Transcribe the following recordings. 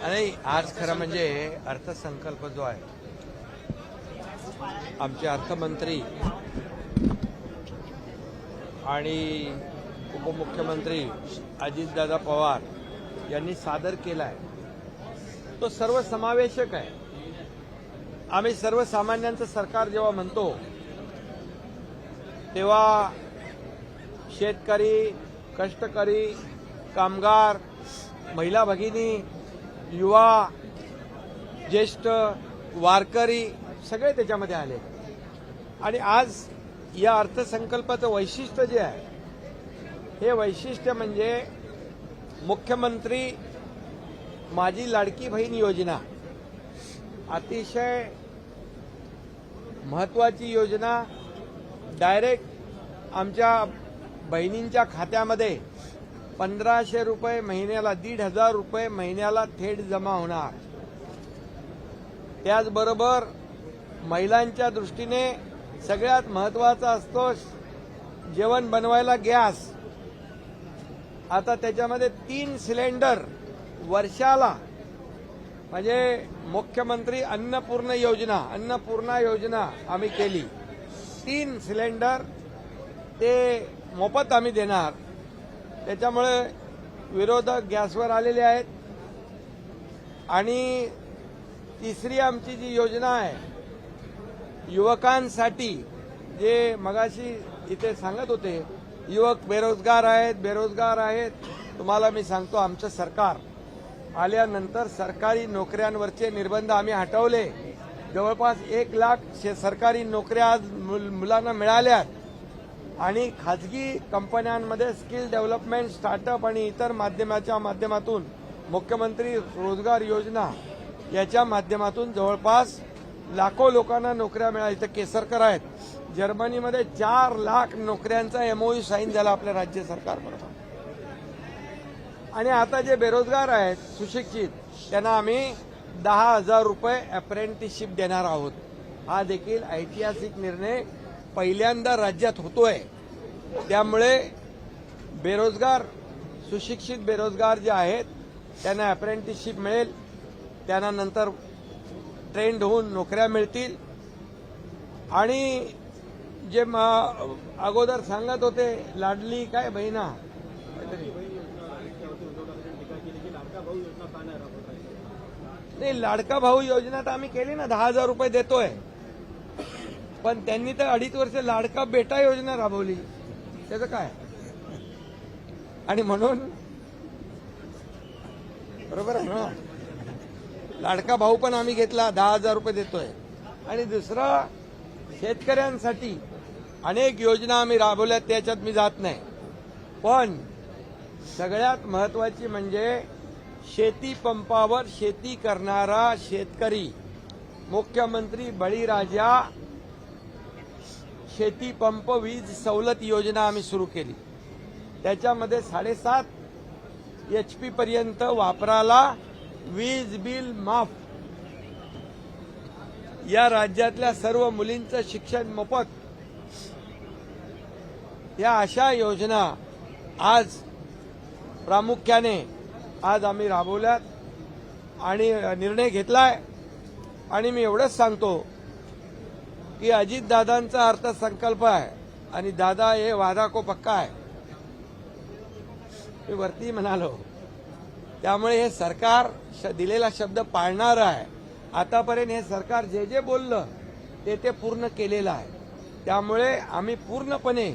आणि आज खरं म्हणजे अर्थसंकल्प जो आहे, आमचे अर्थमंत्री आणि उपमुख्यमंत्री अजितदादा पवार यांनी सादर केला आहे, तो सर्वसमावेशक आहे. आम्ही सर्वसामान्यांचं सरकार जेव्हा म्हणतो तेव्हा शेतकरी, कष्टकरी, कामगार, महिला भगिनी, युवा, ज्येष्ठ, वारकरी सगळे त्याच्यामध्ये आले. आणि आज या अर्थसंकल्पाचं वैशिष्ट्य जे आहे, हे वैशिष्ट्य म्हणजे मुख्यमंत्री माझी लाडकी बहीण योजना, अतिशय महत्वाची योजना. डायरेक्ट आमच्या बहिणींच्या खात्यामध्ये 1500 रुपये महिन्याला, 1500 रुपये महिन्याला थेट जमा होणार. त्याचबरोबर महिलांच्या दृष्टीने सगळ्यात महत्वाचा असतो जेवण बनवायला गॅस. आता त्याच्यामध्ये 3 सिलेंडर वर्षाला, म्हणजे मुख्यमंत्री अन्नपूर्णा योजना आम्ही केली. 3 सिलेंडर ते मोफत आम्ही देणार. त्याच्यामुळे विरोधक गॅसवर आलेले आहेत. आणि तिसरी आमची जी योजना आहे युवकांसाठी, जे मगाशी इथे सांगत होते युवक बेरोजगार आहेत. तुम्हाला मी सांगतो, आमचं सरकार आल्यानंतर सरकारी नोकऱ्यांवरचे निर्बंध आम्ही हटवले. जवळपास 1 लाख सरकारी नोकऱ्या आज मुलांना मिळाल्यात. आणि खाजगी कंपन्यांमध्ये स्किल डेव्हलपमेंट, स्टार्टअप आणि इतर माध्यमाच्या माध्यमातून मुख्यमंत्री रोजगार योजना याच्या माध्यमातून जवळपास लाखो लोकांना नोकऱ्या मिळाल्या. इथं केसरकर आहेत. जर्मनीमध्ये 4 लाख नोकऱ्यांचा एमओयू साईन झाला आपल्या राज्य सरकारबरोबर. आणि आता जे बेरोजगार आहेत, सुशिक्षित, त्यांना आम्ही 10,000 रुपये अप्रेंटिसशिप देणार आहोत. हा देखील ऐतिहासिक निर्णय पहिल्यांदा राज्यात होतोय. त्यामुळे बेरोजगार, सुशिक्षित बेरोजगार जे आहेत त्यांना अप्रेंटिसशिप मिळेल. त्यांना नंतर ट्रेंड होऊन नोकऱ्या मिळतील. आणि जे अगोदर सांगत होते लाडली काय बहिणा, नाही लाडका भाऊ योजना तर आम्ही केली ना, 10,000 रुपये देतोय. पण त्यांनी तर 2.5 वर्ष लाडका बेटा योजना राबवली. त्याचं काय? आणि म्हणून बरोबर आहे ना, लाडका भाऊ पण आम्ही घेतला, 10,000 रुपये देतोय. आणि दुसरा, शेतकऱ्यांसाठी अनेक योजना आम्ही राबवल्यात, त्याच्यात मी जात नाही. पण सगळ्यात महत्वाची म्हणजे शेती पंपावर शेती करणारा शेतकरी, मुख्यमंत्री बळीराजा शेती पंप वीज सवलत योजना आम्ही सुरू केली. त्याच्यामध्ये 7.5 HP पर्यंत वापराला वीज बिल माफ. या राज्यातल्या सर्व मुलींचं शिक्षण मोफत. या अशा योजना आज प्रामुख्याने आम्ही राबवल्यात आणि निर्णय घेतलाय. आणि मी एवढंच सांगतो की अजितदादांचा अर्थसंकल्प आहे आणि दादा हे वादा को पक्का आहे, मी वरती म्हणालो. त्यामुळे हे सरकार दिलेला शब्द पाळणार आहे. आतापर्यंत हे सरकार जे जे बोललं ते पूर्ण केलेलं आहे. त्यामुळे आम्ही पूर्णपणे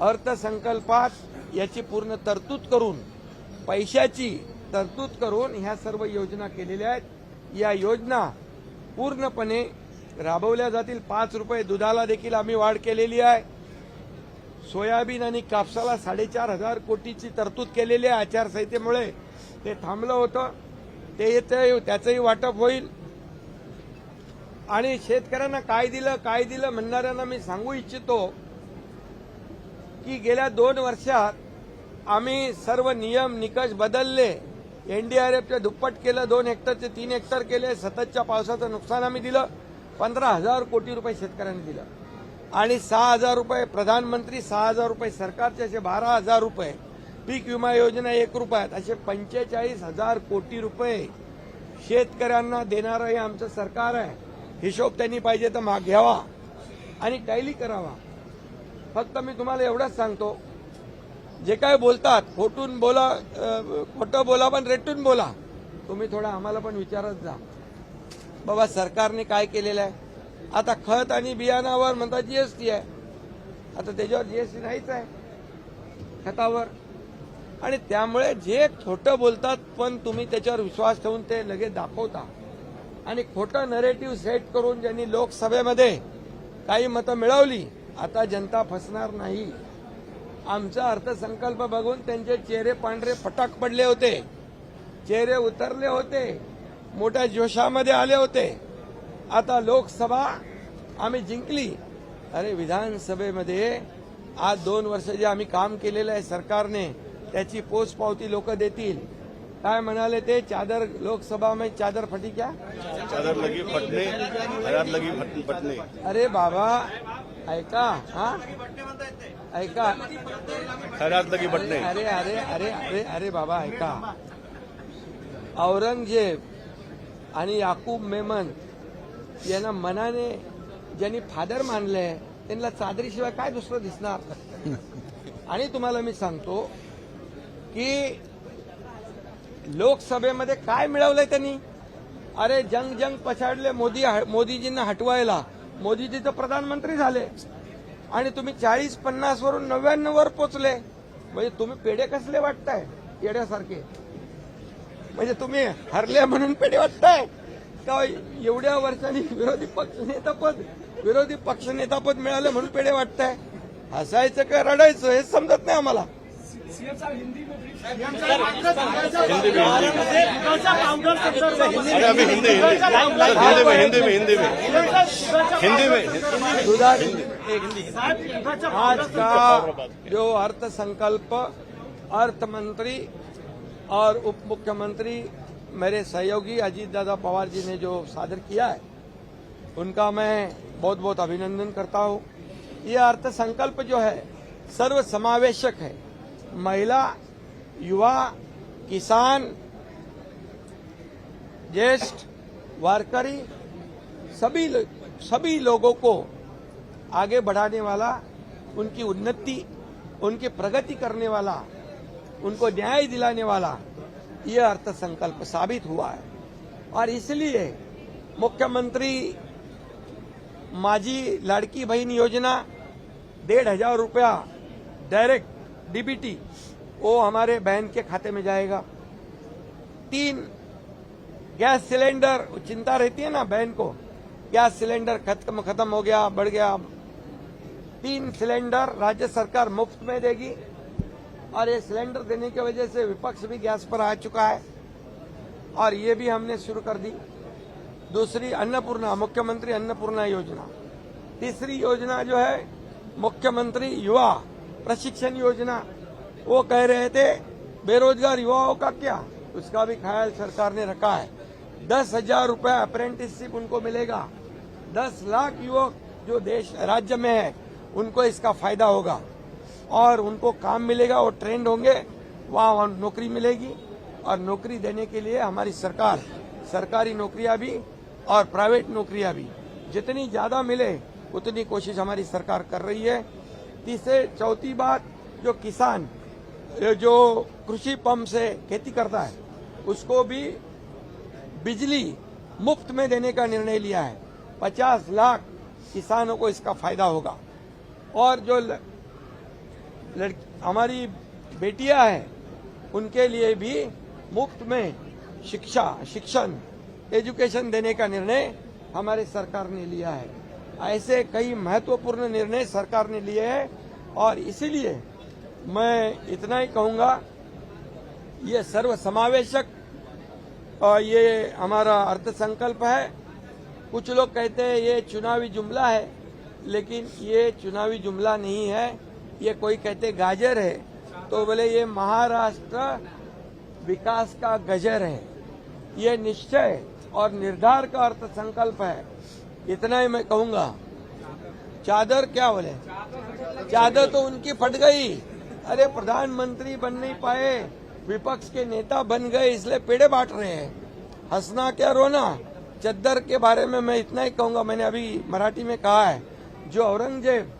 अर्थसंकल्पात याची पूर्ण तरतूद करून, पैशाची तरतूद करून ह्या सर्व योजना केलेल्या आहेत. या योजना पूर्णपणे राबवल्या जातील. 5 रुपये दुधाला देखील आम्ही वाढ केलेली आहे. सोयाबीन आणि कापसाला 4,500 कोटीची तरतूद केलेली आहे. आचारसंहितेमुळे ते थांबलं होतं, त्याचंही वाटप होईल. आणि शेतकऱ्यांना काय दिलं म्हणणाऱ्यांना मी सांगू इच्छितो की गेल्या 2 वर्षात आम्ही सर्व नियम निकष बदलले. एनडीआरएफचे दुप्पट केलं, 2 हेक्टरचे 3 हेक्टर केले. सततच्या पावसाचं नुकसान आम्ही दिलं. 15,000 कोटी रुपये शेतकऱ्यांनी दिलं. आणि 6,000 रुपये प्रधानमंत्री, 6,000 रुपये सरकारचे, असे 12,000 रुपये पीक विमा योजना 1 रुपयात, असे 45,000 कोटी रुपये शेतकऱ्यांना देणारं हे आमचं सरकार आहे. हिशोब त्यांनी पाहिजे तर घ्यावा आणि टॅली करावा. फक्त मी तुम्हाला एवढंच सांगतो, जे काय बोलतात खोटून बोला, खोटं बोला पण रेटून बोला. तुम्ही थोडा आम्हाला पण विचारत जा, बाबा सरकारने काय केलेलं आहे. आता खत आणि बियाणावर म्हणतात जीएसटी आहे, आता त्याच्यावर जीएसटी नाहीच आहे खतावर. आणि त्यामुळे जे खोटं बोलतात पण तुम्ही त्याच्यावर विश्वास ठेवून ते लगेच दाखवता आणि खोटं नरेटिव्ह सेट करून ज्यांनी लोकसभेमध्ये काही मतं मिळवली, आता जनता फसणार नाही. आमचा अर्थसंकल्प बघून त्यांचे चेहरे पांढरे फटाक पडले होते, चेहरे उतरले होते, मोठ्या जोशामध्ये आले होते. आता लोकसभा आम्ही जिंकली. अरे विधानसभेमध्ये आज 2 वर्ष जे आम्ही काम केलेलं आहे सरकारने, त्याची पोचपावती लोक देतील. काय म्हणाले ते, चादर लोकसभा में चादर फटी क्या, चादर लगी फटने, हयात लगी फटने. अरे बाबा ऐका, हा ऐका, खैरात लगी फटने. अरे अरे अरे अरे अरे बाबा ऐका, औरंगजेब आणि याकूब मेमन यांना मनाने ज्यांनी फादर मानले, त्यांना चादरीशिवाय काय दुसरं दिसणार. आणि तुम्हाला मी सांगतो की लोकसभेमध्ये काय मिळवलंय त्यांनी. अरे जंग पछाडले मोदीजींना हटवायला. मोदीजी तर प्रधानमंत्री झाले आणि तुम्ही 40-50 वरून 99 वर पोचले. म्हणजे तुम्ही पेढे कसले वाटताय येड्यासारखे. म्हणजे तुम्ही हरले म्हणून पेढे वाटताय का, एवढ्या वर्षांनी विरोधी पक्षनेतापद मिळालं म्हणून पेढे वाटताय. हसायचं का रडायचं हे समजत नाही आम्हाला. आज का जो अर्थसंकल्प अर्थ मंत्री और उप मुख्यमंत्री मेरे सहयोगी अजीत दादा पवार जी ने जो सादर किया है, उनका मैं बहुत बहुत अभिनंदन करता हूं. ये अर्थसंकल्प जो है सर्व समावेशक है. महिला, युवा, किसान, ज्येष्ठ, वारकरी, सभी लोगों को आगे बढ़ाने वाला, उनकी उन्नति, उनकी प्रगति करने वाला, उनको न्याय दिलाने वाला ये अर्थसंकल्प साबित हुआ है. और इसलिए मुख्यमंत्री माझी लाड़की बहन योजना 1,500 रुपया डायरेक्ट डीबीटी वो हमारे बहन के खाते में जाएगा. 3 गैस सिलेंडर, चिंता रहती है ना बहन को, गैस सिलेंडर खत्म हो गया, बढ़ गया. 3 सिलेंडर राज्य सरकार मुफ्त में देगी. और ये सिलेंडर देने की वजह से विपक्ष भी गैस पर आ चुका है और ये भी हमने शुरू कर दी. दूसरी अन्नपूर्णा, मुख्यमंत्री अन्नपूर्णा योजना. तीसरी योजना जो है मुख्यमंत्री युवा प्रशिक्षण योजना. वो कह रहे थे बेरोजगार युवाओं का क्या, उसका भी ख्याल सरकार ने रखा है. 10,000 रुपया अप्रेंटिसशिप उनको मिलेगा. 10 लाख युवक जो राज्य में है उनको इसका फायदा होगा और उनको काम मिलेगा, वो ट्रेंड होंगे, वहाँ नौकरी मिलेगी. और नौकरी देने के लिए हमारी सरकार सरकारी नौकरियां भी और प्राइवेट नौकरियां भी जितनी ज्यादा मिले उतनी कोशिश हमारी सरकार कर रही है. चौथी बात, जो किसान जो कृषि पंप से खेती करता है उसको भी बिजली मुफ्त में देने का निर्णय लिया है. 50 लाख किसानों को इसका फायदा होगा. और जो हमारी बेटियां हैं उनके लिए भी मुफ्त में शिक्षण एजुकेशन देने का निर्णय हमारे सरकार ने लिया है. ऐसे कई महत्वपूर्ण निर्णय सरकार ने लिए हैं और इसीलिए मैं इतना ही कहूंगा, ये सर्व समावेशक ये हमारा अर्थसंकल्प है. कुछ लोग कहते हैं ये चुनावी जुमला है, लेकिन ये चुनावी जुमला नहीं है. ये कोई कहते गाजर है तो बोले ये महाराष्ट्र विकास का गजर है. ये निश्चय और निर्धार का अर्थसंकल्प है. इतना ही मैं कहूंगा. चादर क्या बोले, चादर तो उनकी फट गई, अरे प्रधानमंत्री बन नहीं पाए, विपक्ष के नेता बन गए इसलिए पेड़े बांट रहे हैं। हंसना क्या रोना। चद्दर के बारे में मैं इतना ही कहूंगा, मैंने अभी मराठी में कहा है, जो औरंगजेब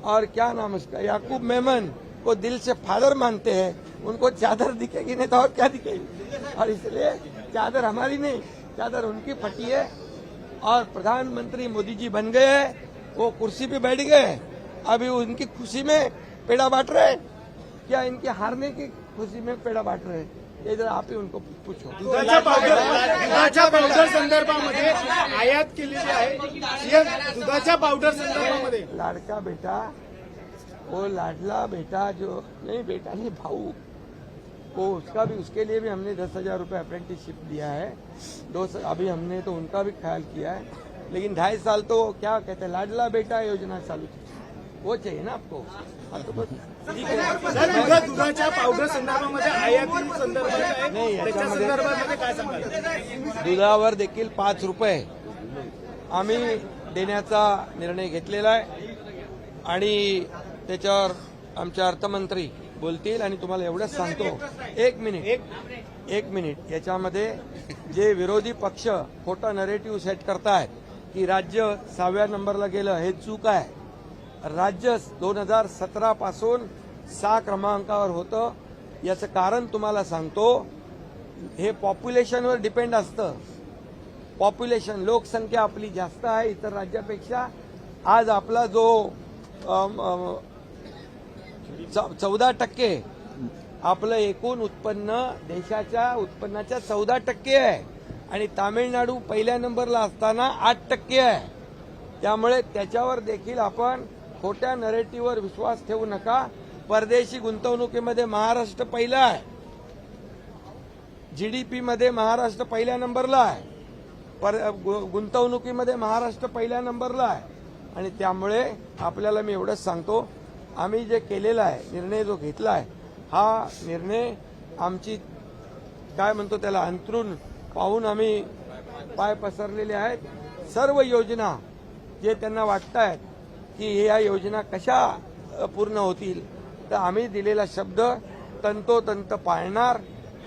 और क्या नाम उसका याकूब मेमन को दिल से फादर मानते हैं, उनको चादर दिखेगी नहीं तो और क्या दिखेगी। और इसलिए चादर हमारी नहीं, चादर उनकी फटी है। और प्रधानमंत्री मोदी जी बन गए हैं, वो कुर्सी पे बैठ गए, अभी उनकी खुशी में पेड़ा बांट रहे हैं क्या? इनके हारने की खुशी में पेड़ा बांट रहे हैं? ये जरा आप ही उनको पूछो। दुधाच्या पावडर संदर्भामध्ये आयात केलेली आहे, दुधाच्या पावडर संदर्भामध्ये लाडका बेटा, वो लाडला बेटा जो नहीं, बेटा नहीं भाऊ, वो उसका भी, उसके लिए भी हमने 10,000 रुपये अप्रेंटिसशिप दिया है। अभी हमने तो उनका भी ख्याल किया है, लेकिन 2.5 साल तो क्या कहते हैं लाडला बेटा योजना चालू थी, वो चाहिए ना आपको। हाँ तो बस ठीक है। सर, दुधाच्या पावडर संदर्भामध्ये आयाती संदर्भात आहे, नाही, त्याच्या याच्यामध्ये संदर्भामध्ये काय सांगाल? दुधावर देखील 5 रुपये आम्ही देण्याचा निर्णय घेतलेला आहे आणि त्याच्यावर आमचे अर्थमंत्री बोलतील आणि तुम्हाला एवढंच सांगतो, एक मिनिट याच्यामध्ये जे विरोधी पक्ष खोटा नरेटिव्ह सेट करतायत की राज्य 6व्या नंबरला गेलं, हे चूक आहे। राज्य 2017 पासून 6 क्रमांकावर होतं। याचं कारण तुम्हाला सांगतो, हे पॉप्युलेशनवर डिपेंड असतं। पॉप्युलेशन, लोकसंख्या आपली जास्त आहे इतर राज्यापेक्षा। आज आपला जो 14% आपलं एकूण उत्पन्न देशाच्या उत्पन्नाच्या 14% आहे आणि तामिळनाडू पहिल्या नंबरला असताना 8% आहे। त्यामुळे त्याच्यावर देखील आपण खोट्या नरेटिव्हवर विश्वास ठेवू नका। परदेशी गुंतवणुकीमध्ये महाराष्ट्र पहिला आहे, जीडीपी मध्ये महाराष्ट्र पहिल्या नंबरला आहे, गुंतवणुकीमध्ये महाराष्ट्र पहिल्या नंबरला आहे। आणि त्यामुळे आपल्याला मी एवढंच सांगतो, आम्ही जे केलेला आहे निर्णय जो घेतला आहे, हा निर्णय आमची काय म्हणतो त्याला अंतरून पाहून आम्ही पाय पसरलेले आहेत। सर्व योजना जे त्यांना वाटतायत की या योजना कशा पूर्ण होतील, तर आम्ही दिलेला शब्द तंतोतंत पाळणार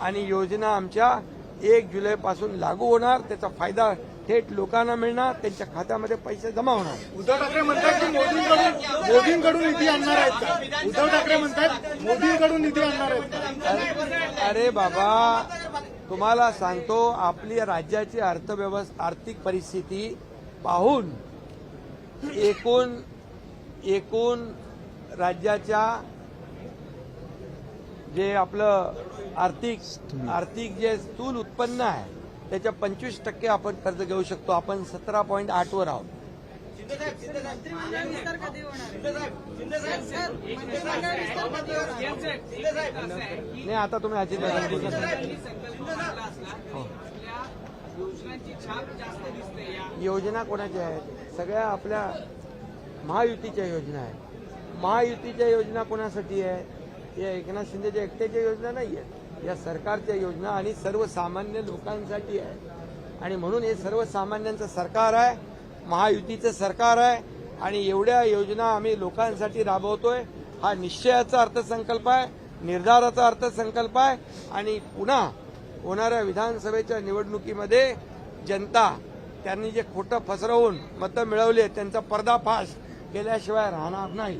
आणि योजना आमच्या 1 जुलैपासून लागू होणार। त्याचा फायदा थेट लोकांना मिळणार, त्यांच्या खात्यामध्ये पैसे जमा होणार। उद्धव ठाकरे म्हणतात की मोदींकडून निधी आणणार आहेत का? उद्धव ठाकरे म्हणतात मोदींकडून निधी आणणार आहेत का? अरे बाबा, तुम्हाला सांगतो, आपली राज्याची आर्थिक परिस्थिती पाहून एकूण राज्याच्या जे आपलं आर्थिक जे स्थूल उत्पन्न आहे त्याच्या 25% आपण कर्ज घेऊ शकतो। आपण 17.8 वर आहोत। नाही, आता तुम्ही अजित योजना कोणाच्या आहेत? सगळ्या आपल्या महायुतीच्या योजना आहेत। महायुतीच्या योजना कोणासाठी आहे? या एकनाथ शिंदेच्या एकट्याच्या योजना नाही आहेत, या सरकारच्या योजना आणि सर्वसामान्य लोकांसाठी आहे। आणि म्हणून हे सर्वसामान्यांचं सरकार आहे, महायुतीचं सरकार आहे आणि एवढ्या योजना आम्ही लोकांसाठी राबवतोय। हा निश्चयाचा अर्थसंकल्प आहे, निर्धाराचा अर्थसंकल्प आहे। आणि पुन्हा होणाऱ्या विधानसभेच्या निवडणुकीमध्ये जनता त्यांनी जे खोटं फसरवून मतं मिळवली त्यांचा पर्दाफाश केल्याशिवाय राहणार नाही।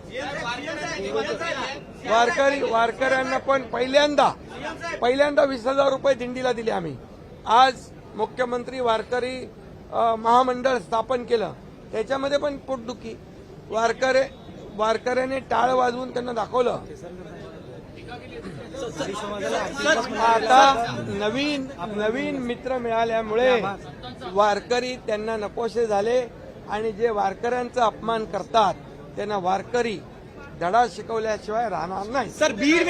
वारकऱ्यांना पण पहिल्यांदा 20,000 रुपये दिंडीला दिले आम्ही। आज मुख्यमंत्री वारकरी महामंडळ स्थापन केलं, त्याच्यामध्ये पण पोटदुखी। वारकऱ्याने टाळ वाजवून त्यांना दाखवलं। आता नवीन मित्र मिळाल्यामुळे वारकरी त्यांना नकोसे झाले आणि जे वारकऱ्यांचा अपमान करतात त्यांना वारकरी धडा शिकवल्याशिवाय राहणार नाही।